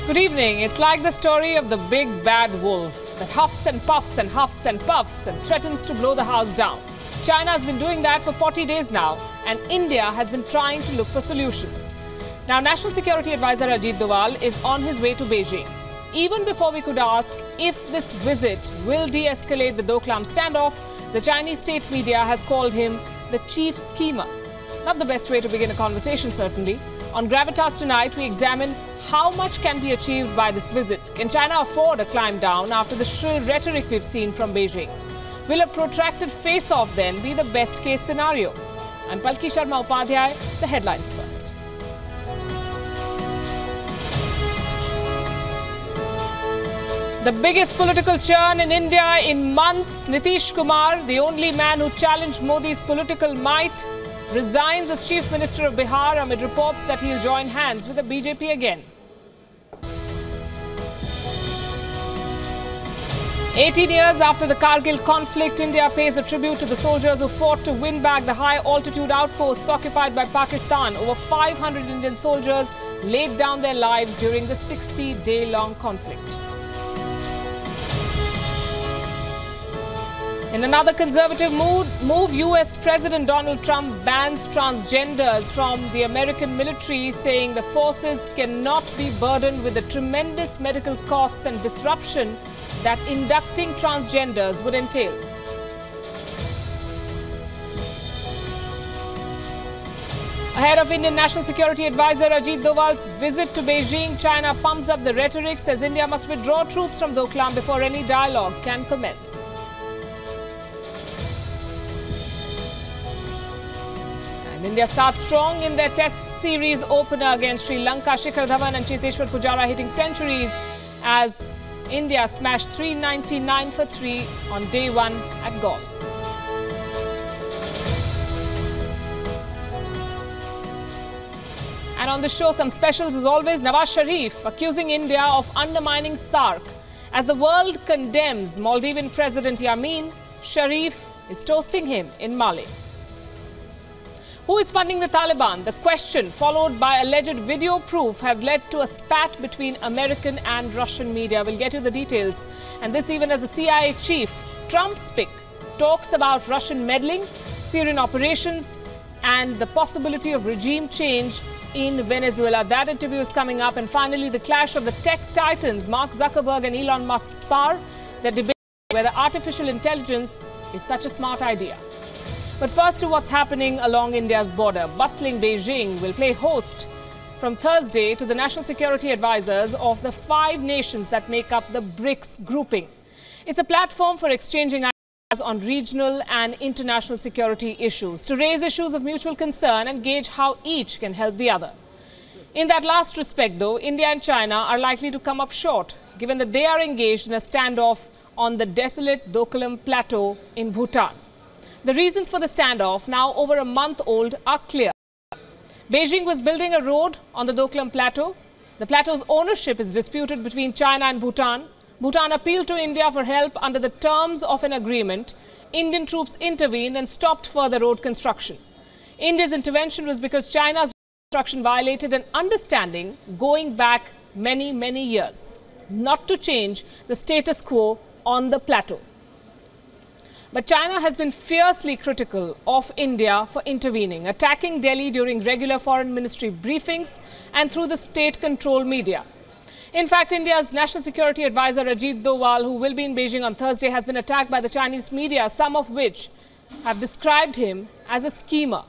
Good evening. It's like the story of the big bad wolf that huffs and puffs and huffs and puffs and threatens to blow the house down. China has been doing that for 40 days now, and India has been trying to look for solutions. Now, National Security Advisor Ajit Doval is on his way to Beijing. Even before we could ask if this visit will de-escalate the Doklam standoff, the Chinese state media has called him the chief schemer. Not the best way to begin a conversation, certainly. On Gravitas tonight, we examine how much can be achieved by this visit. Can China afford a climb down after the shrill rhetoric we've seen from Beijing? Will a protracted face-off then be the best-case scenario? I'm Palki Sharma Upadhyay. The headlines first. The biggest political churn in India in months. Nitish Kumar, the only man who challenged Modi's political might, resigns as Chief Minister of Bihar amid reports that he'll join hands with the BJP again. 18 years after the Kargil conflict, India pays a tribute to the soldiers who fought to win back the high-altitude outposts occupied by Pakistan. Over 500 Indian soldiers laid down their lives during the 60-day-long conflict. In another conservative move, US President Donald Trump bans transgenders from the American military, saying the forces cannot be burdened with the tremendous medical costs and disruption that inducting transgenders would entail. Ahead of Indian National Security Advisor Ajit Doval's visit to Beijing, China pumps up the rhetoric, says India must withdraw troops from Doklam before any dialogue can commence. And India starts strong in their Test Series opener against Sri Lanka. Shikhar Dhawan and Cheteshwar Pujara hitting centuries as India smashed 399 for 3 on day 1 at Galle. And on the show, some specials as always. Nawaz Sharif accusing India of undermining SAARC. As the world condemns Maldivian President Yamin, Sharif is toasting him in Mali. Who is funding the Taliban? The question, followed by alleged video proof, has led to a spat between American and Russian media. We'll get you the details. And this even as the CIA chief, Trump's pick, talks about Russian meddling, Syrian operations, and the possibility of regime change in Venezuela. That interview is coming up. And finally, the clash of the tech titans, Mark Zuckerberg and Elon Musk, spar their debate whether artificial intelligence is such a smart idea. But first to what's happening along India's border. Bustling Beijing will play host from Thursday to the national security advisors of the 5 nations that make up the BRICS grouping. It's a platform for exchanging ideas on regional and international security issues, to raise issues of mutual concern and gauge how each can help the other. In that last respect, though, India and China are likely to come up short, given that they are engaged in a standoff on the desolate Doklam Plateau in Bhutan. The reasons for the standoff, now over a month old, are clear. Beijing was building a road on the Doklam Plateau. The plateau's ownership is disputed between China and Bhutan. Bhutan appealed to India for help under the terms of an agreement. Indian troops intervened and stopped further road construction. India's intervention was because China's construction violated an understanding going back many, many years, not to change the status quo on the plateau. But China has been fiercely critical of India for intervening, attacking Delhi during regular foreign ministry briefings and through the state-controlled media. In fact, India's National Security Advisor Ajit Doval, who will be in Beijing on Thursday, has been attacked by the Chinese media, some of which have described him as a schemer.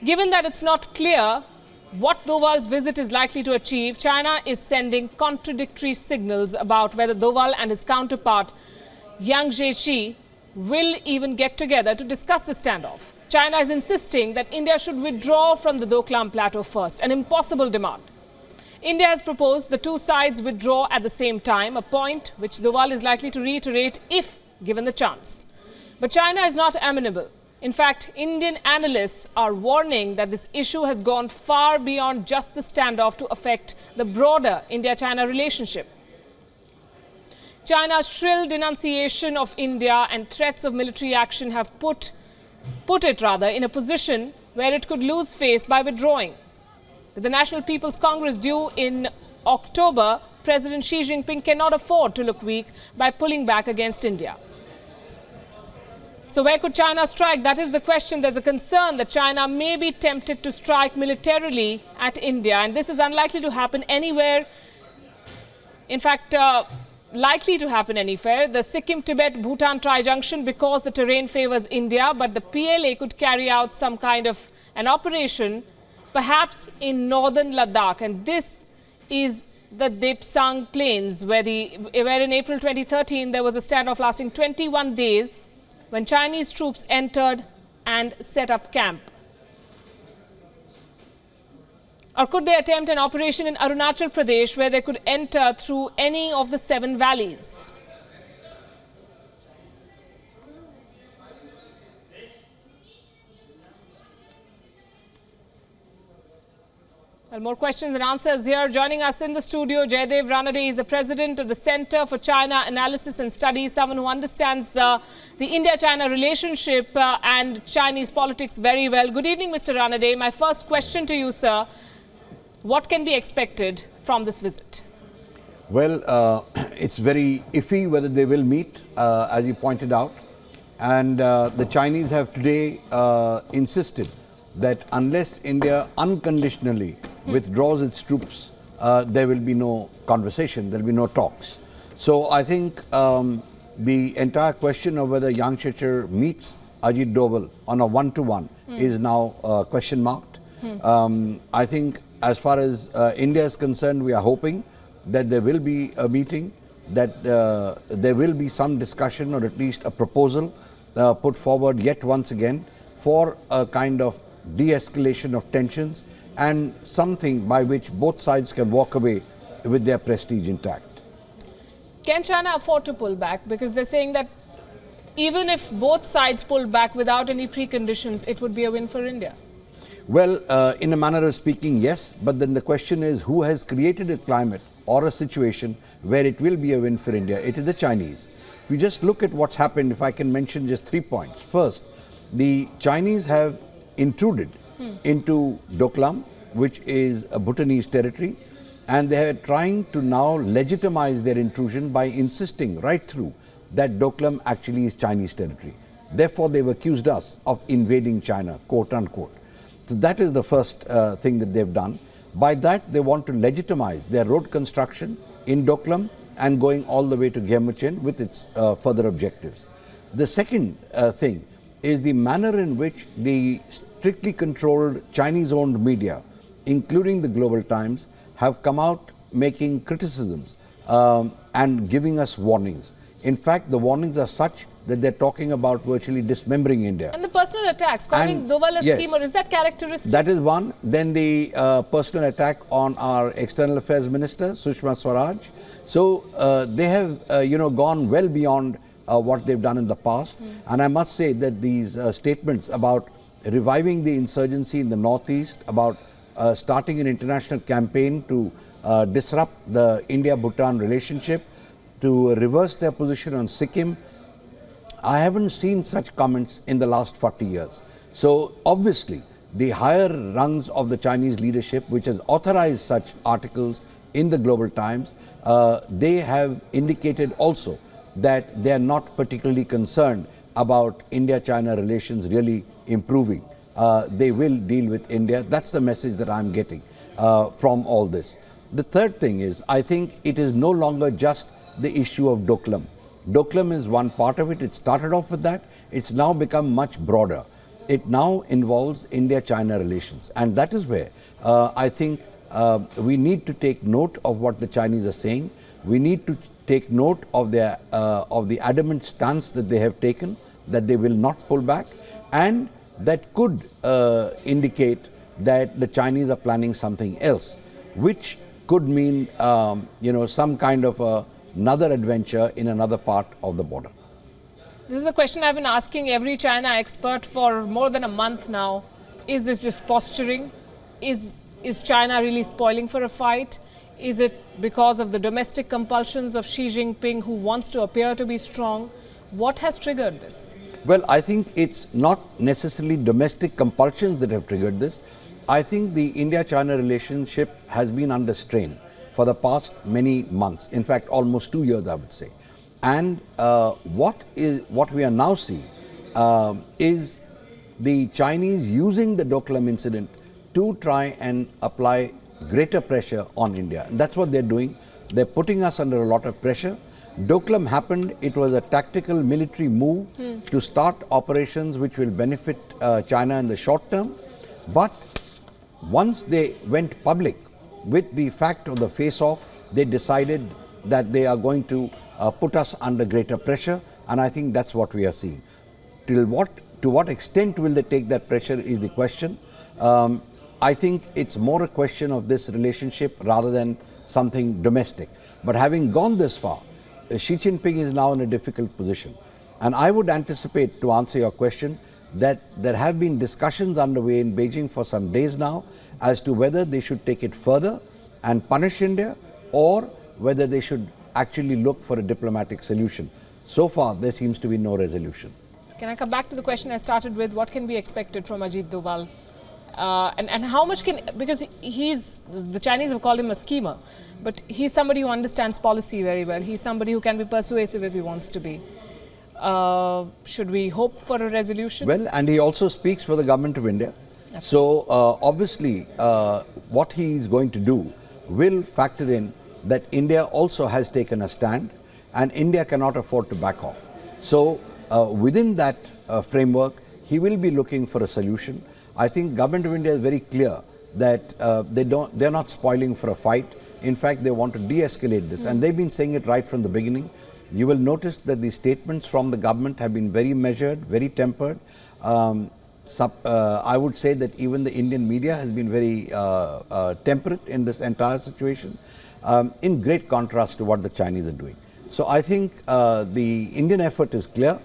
Given that it's not clear what Doval's visit is likely to achieve, China is sending contradictory signals about whether Doval and his counterpart Yang Jiechi will even get together to discuss the standoff. China is insisting that India should withdraw from the Doklam Plateau first, an impossible demand. India has proposed the two sides withdraw at the same time, a point which Doval is likely to reiterate if given the chance. But China is not amenable. In fact, Indian analysts are warning that this issue has gone far beyond just the standoff to affect the broader India-China relationship. China's shrill denunciation of India and threats of military action have put it in a position where it could lose face by withdrawing. With the National People's Congress due in October, President Xi Jinping cannot afford to look weak by pulling back against India. So where could China strike? That is the question. There's a concern that China may be tempted to strike militarily at India, and this is unlikely to happen anywhere. In fact, likely to happen anywhere. The Sikkim-Tibet-Bhutan tri-junction, because the terrain favors India, but the PLA could carry out some kind of an operation, perhaps in northern Ladakh, and this is the Depsang Plains, where in April 2013 there was a standoff lasting 21 days when Chinese troops entered and set up camp. Or could they attempt an operation in Arunachal Pradesh, where they could enter through any of the 7 valleys? Well, more questions and answers here. Joining us in the studio, Jaidev Ranade is the president of the Center for China Analysis and Studies, someone who understands the India-China relationship and Chinese politics very well. Good evening, Mr. Ranade. My first question to you, sir, what can be expected from this visit? Well, it's very iffy whether they will meet, as you pointed out. And the Chinese have today insisted that unless India unconditionally withdraws its troops, there will be no conversation, there will be no talks. So I think the entire question of whether Yang Jiechi meets Ajit Doval on a one-to-one is now question marked. I think as far as India is concerned, we are hoping that there will be a meeting, that there will be some discussion or at least a proposal put forward yet once again for a kind of de-escalation of tensions and something by which both sides can walk away with their prestige intact. Can China afford to pull back? Because they're saying that even if both sides pull back without any preconditions, it would be a win for India. Well, in a manner of speaking, yes. But then the question is, who has created a climate or a situation where it will be a win for India? It is the Chinese. If you just look at what's happened, if I can mention just 3 points. First, the Chinese have intruded into Doklam, which is a Bhutanese territory, and they are trying to now legitimize their intrusion by insisting right through that Doklam actually is Chinese territory. Therefore, they've accused us of invading China, quote unquote. So that is the first thing that they've done. By that, they want to legitimize their road construction in Doklam and going all the way to Gyemuchen with its further objectives. The second thing is the manner in which the strictly controlled Chinese-owned media, including the Global Times, have come out making criticisms and giving us warnings. In fact, the warnings are such that they're talking about virtually dismembering India. And the personal attacks, calling Doval a schemer, is that characteristic? That is one. Then the personal attack on our External Affairs Minister, Sushma Swaraj. So they have, gone well beyond what they've done in the past. And I must say that these statements about reviving the insurgency in the northeast, about starting an international campaign to disrupt the India-Bhutan relationship, to reverse their position on Sikkim, I haven't seen such comments in the last 40 years. So obviously, the higher rungs of the Chinese leadership, which has authorized such articles in the Global Times, they have indicated also that they are not particularly concerned about India-China relations really improving. They will deal with India. That's the message that I'm getting from all this. The third thing is, I think it is no longer just the issue of Doklam. Doklam is one part of it. It started off with that. It's now become much broader. It now involves India-China relations. And that is where I think we need to take note of what the Chinese are saying. We need to take note of their of the adamant stance that they have taken, that they will not pull back, and that could indicate that the Chinese are planning something else, which could mean some kind of another adventure in another part of the border. This is a question I've been asking every China expert for more than a month now. Is this just posturing? Is China really spoiling for a fight? Is it because of the domestic compulsions of Xi Jinping, who wants to appear to be strong? What has triggered this? Well, I think it's not necessarily domestic compulsions that have triggered this. I think the India-China relationship has been under strain. for the past many months, in fact, almost 2 years, I would say. And what we are now seeing is the Chinese using the Doklam incident to try and apply greater pressure on India. And that's what they're doing. They're putting us under a lot of pressure. Doklam happened, it was a tactical military move to start operations which will benefit China in the short term. But once they went public with the fact of the face-off, they decided that they are going to put us under greater pressure, and I think that's what we are seeing. To what extent will they take that pressure is the question. I think it's more a question of this relationship rather than something domestic. But having gone this far, Xi Jinping is now in a difficult position. And I would anticipate, to answer your question, that there have been discussions underway in Beijing for some days now as to whether they should take it further and punish India, or whether they should actually look for a diplomatic solution. So far, there seems to be no resolution. Can I come back to the question I started with? What can be expected from Ajit Doval? And how much can, because the Chinese have called him a schemer, but he's somebody who understands policy very well. He's somebody who can be persuasive if he wants to be. Should we hope for a resolution? Well, and he also speaks for the government of India. Absolutely. So obviously what he is going to do will factor in that India also has taken a stand, and India cannot afford to back off. So within that framework, he will be looking for a solution. I think government of India is very clear that they're not spoiling for a fight. In fact, they want to de-escalate this, and they've been saying it right from the beginning. You will notice that the statements from the government have been very measured, very tempered. I would say that even the Indian media has been very temperate in this entire situation, in great contrast to what the Chinese are doing. So I think the Indian effort is clear,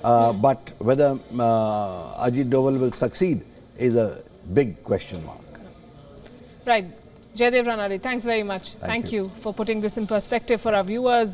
but whether Ajit Doval will succeed is a big question mark. Right. Jaidev Ranade, thanks very much. Thank you for putting this in perspective for our viewers.